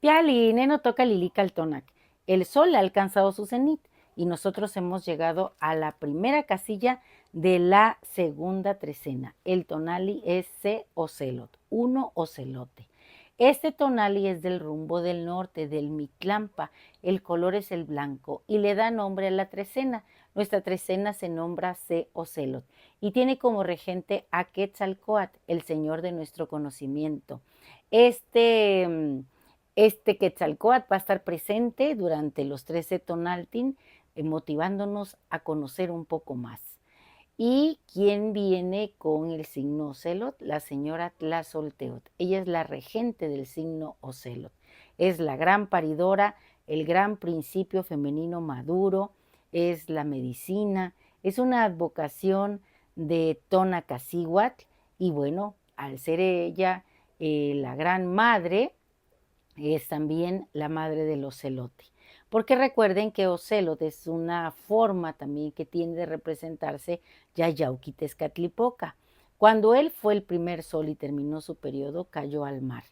Piali, Neno toca Lilica al Tonac. El sol ha alcanzado su cenit y nosotros hemos llegado a la primera casilla de la segunda trecena. El tonali es C ocelot, uno ocelote. Este tonali es del rumbo del norte, del Mictlampa. El color es el blanco y le da nombre a la trecena. Nuestra trecena se nombra C ocelot y tiene como regente a Quetzalcóatl, el señor de nuestro conocimiento. Este Quetzalcóatl va a estar presente durante los 13 Tonaltin, motivándonos a conocer un poco más. ¿Y quién viene con el signo Ocelot? La señora Tlazolteotl. Ella es la regente del signo Ocelot. Es la gran paridora, el gran principio femenino maduro, es la medicina, es una advocación de Tonacacihuatl y bueno, al ser ella la gran madre, es también la madre del ocelote. Porque recuerden que Ocelot es una forma también que tiene de representarse Yayauquitezcatlipoca. Cuando él fue el primer sol y terminó su periodo, cayó al mar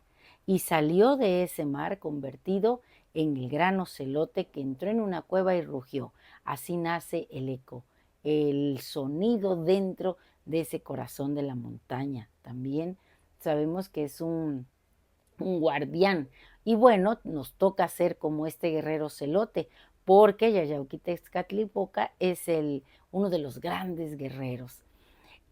y salió de ese mar convertido en el gran ocelote que entró en una cueva y rugió. Así nace el eco, el sonido dentro de ese corazón de la montaña. También sabemos que es un guardián. Y bueno, nos toca ser como este guerrero celote, porque Yayauquitezcatlipoca es uno de los grandes guerreros.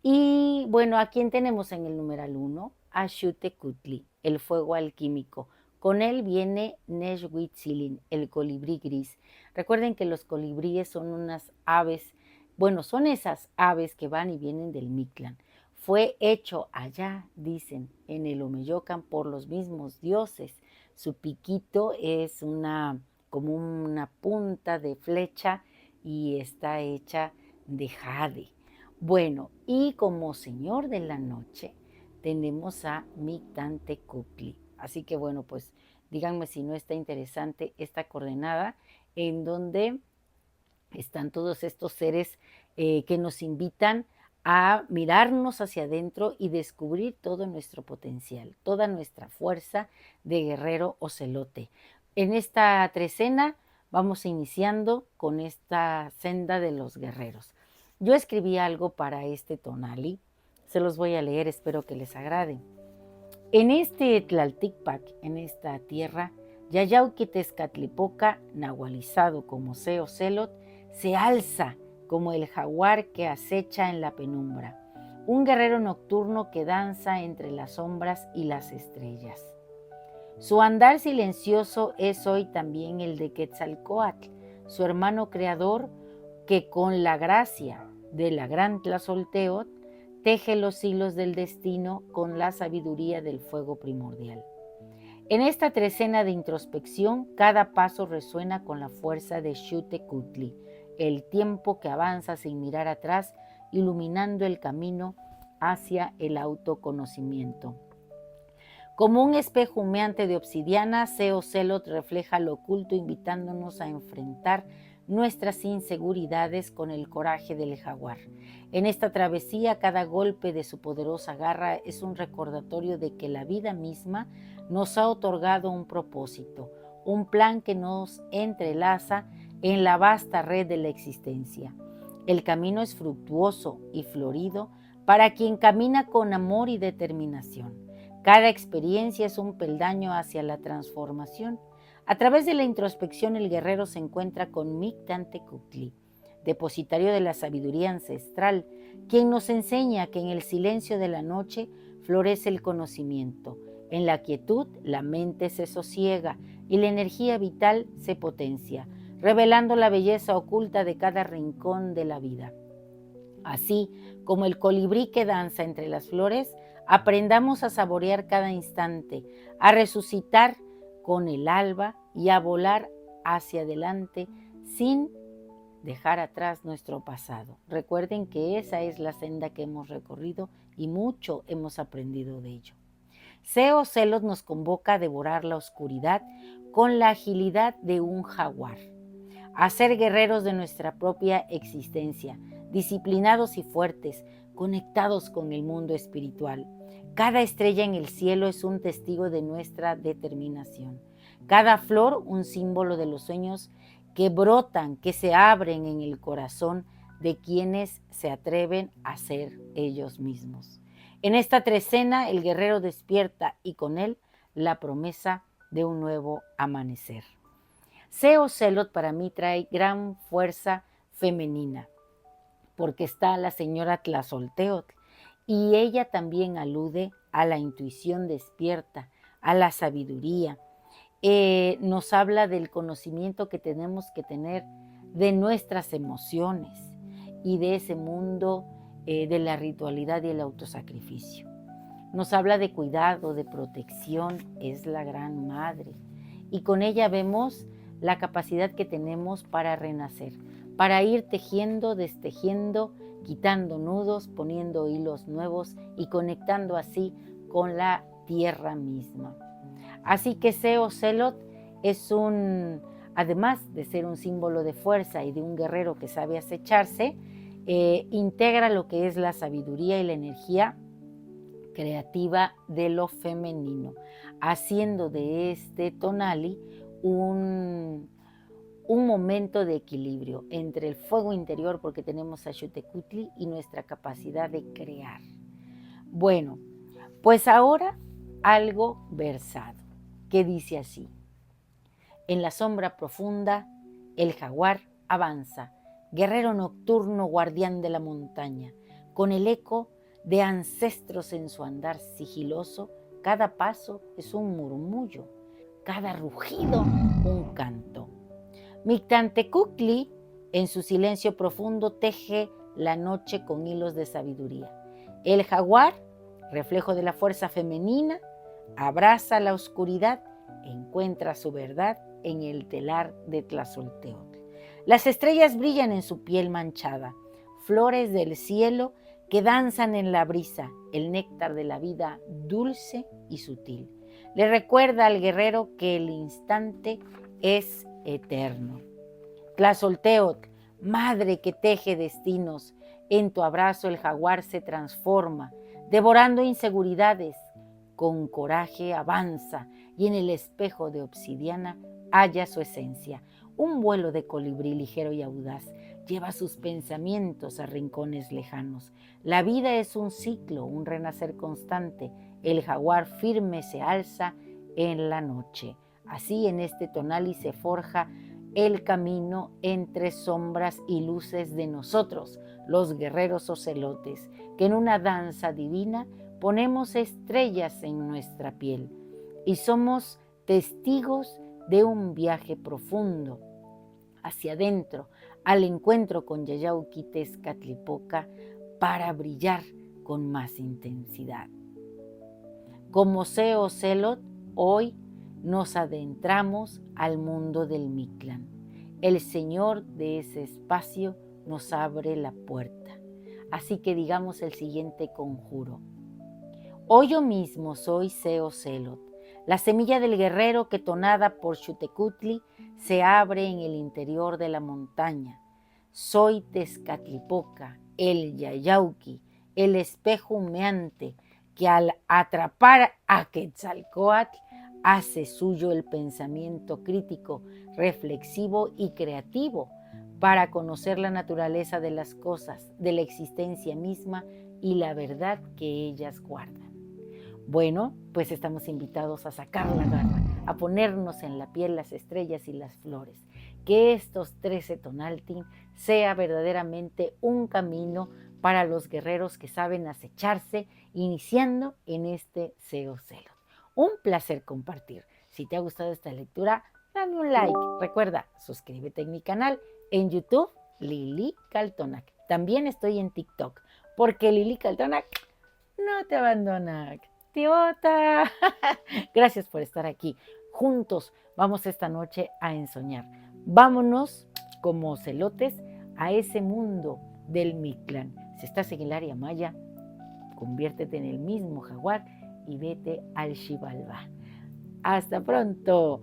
Y bueno, ¿a quién tenemos en el numeral 1? A Xutecutli, el fuego alquímico. Con él viene Nexhuitzilin, el colibrí gris. Recuerden que los colibríes son unas aves, bueno, son esas aves que van y vienen del Mictlán. Fue hecho allá, dicen, en el Omeyocan por los mismos dioses. Su piquito es como una punta de flecha y está hecha de jade. Bueno, y como señor de la noche tenemos a Mictantecutli. Así que bueno, pues díganme si no está interesante esta coordenada en donde están todos estos seres que nos invitan a mirarnos hacia adentro y descubrir todo nuestro potencial, toda nuestra fuerza de guerrero ocelote. En esta trecena vamos iniciando con esta senda de los guerreros. Yo escribí algo para este tonali, se los voy a leer, espero que les agrade. En este Tlalticpac, en esta tierra, Yayauquitezcatlipoca, nahualizado como Seo Celot, se alza como el jaguar que acecha en la penumbra, un guerrero nocturno que danza entre las sombras y las estrellas. Su andar silencioso es hoy también el de Quetzalcóatl, su hermano creador, que con la gracia de la gran Tlazolteotl teje los hilos del destino con la sabiduría del fuego primordial. En esta trecena de introspección, cada paso resuena con la fuerza de Xutecutli, el tiempo que avanza sin mirar atrás, iluminando el camino hacia el autoconocimiento. Como un espejo humeante de obsidiana, Seo Celot refleja lo oculto, invitándonos a enfrentar nuestras inseguridades con el coraje del jaguar. En esta travesía, cada golpe de su poderosa garra es un recordatorio de que la vida misma nos ha otorgado un propósito, un plan que nos entrelaza en la vasta red de la existencia. El camino es fructuoso y florido para quien camina con amor y determinación. Cada experiencia es un peldaño hacia la transformación. A través de la introspección, el guerrero se encuentra con Mictantecutli, depositario de la sabiduría ancestral, quien nos enseña que en el silencio de la noche florece el conocimiento. En la quietud, la mente se sosiega y la energía vital se potencia, revelando la belleza oculta de cada rincón de la vida. Así como el colibrí que danza entre las flores, aprendamos a saborear cada instante, a resucitar con el alba y a volar hacia adelante sin dejar atrás nuestro pasado. Recuerden que esa es la senda que hemos recorrido y mucho hemos aprendido de ello. Seo Celot nos convoca a devorar la oscuridad con la agilidad de un jaguar, a ser guerreros de nuestra propia existencia, disciplinados y fuertes, conectados con el mundo espiritual. Cada estrella en el cielo es un testigo de nuestra determinación. Cada flor un símbolo de los sueños que brotan, que se abren en el corazón de quienes se atreven a ser ellos mismos. En esta trecena el guerrero despierta y con él la promesa de un nuevo amanecer. Ocelot para mí trae gran fuerza femenina, porque está la señora Tlazolteotl, y ella también alude a la intuición despierta, a la sabiduría. Nos habla del conocimiento que tenemos que tener de nuestras emociones y de ese mundo de la ritualidad y el autosacrificio. Nos habla de cuidado, de protección, es la gran madre. Y con ella vemos la capacidad que tenemos para renacer, para ir tejiendo, destejiendo, quitando nudos, poniendo hilos nuevos y conectando así con la tierra misma. Así que Ocelot es además de ser un símbolo de fuerza y de un guerrero que sabe acecharse, integra lo que es la sabiduría y la energía creativa de lo femenino, haciendo de este tonali un momento de equilibrio entre el fuego interior, porque tenemos a Xutecutli, y nuestra capacidad de crear. Bueno, pues ahora algo versado, que dice así: en la sombra profunda, el jaguar avanza, guerrero nocturno, guardián de la montaña, con el eco de ancestros en su andar sigiloso. Cada paso es un murmullo, cada rugido un canto. Mictlantecuhtli, en su silencio profundo, teje la noche con hilos de sabiduría. El jaguar, reflejo de la fuerza femenina, abraza la oscuridad, encuentra su verdad en el telar de Tlazolteotl. Las estrellas brillan en su piel manchada, flores del cielo que danzan en la brisa, el néctar de la vida dulce y sutil. Le recuerda al guerrero que el instante es eterno. Tlazolteotl, madre que teje destinos, en tu abrazo el jaguar se transforma, devorando inseguridades. Con coraje avanza y en el espejo de obsidiana halla su esencia. Un vuelo de colibrí ligero y audaz lleva sus pensamientos a rincones lejanos. La vida es un ciclo, un renacer constante. El jaguar firme se alza en la noche. Así en este tonali se forja el camino entre sombras y luces de nosotros, los guerreros ocelotes, que en una danza divina ponemos estrellas en nuestra piel y somos testigos de un viaje profundo hacia adentro, al encuentro con Yayauquitezcatlipoca para brillar con más intensidad. Como Ocelot, hoy nos adentramos al mundo del Mictlán. El Señor de ese espacio nos abre la puerta. Así que digamos el siguiente conjuro. Hoy yo mismo soy Ocelot, la semilla del guerrero que tonada por Xutecutli se abre en el interior de la montaña. Soy Tezcatlipoca, el Yayauqui, el espejo humeante que al atrapar a Quetzalcóatl hace suyo el pensamiento crítico, reflexivo y creativo para conocer la naturaleza de las cosas, de la existencia misma y la verdad que ellas guardan. Bueno, pues estamos invitados a sacar la garra, a ponernos en la piel las estrellas y las flores. Que estos 13 Tonaltin sea verdaderamente un camino para los guerreros que saben acecharse, iniciando en este Ocelot. Un placer compartir. Si te ha gustado esta lectura, dame un like. Recuerda, suscríbete en mi canal en YouTube, Lili Caltonac. También estoy en TikTok, porque Lili Caltonac no te abandona. ¡Tiota! Gracias por estar aquí. Juntos vamos esta noche a ensoñar. Vámonos como ocelotes a ese mundo del Mictlán. Si estás en el área maya, conviértete en el mismo jaguar y vete al Xibalbá. Hasta pronto.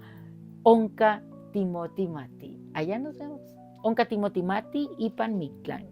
Onca Timotimati. Allá nos vemos. Onca Timotimati y Pan Mictlán.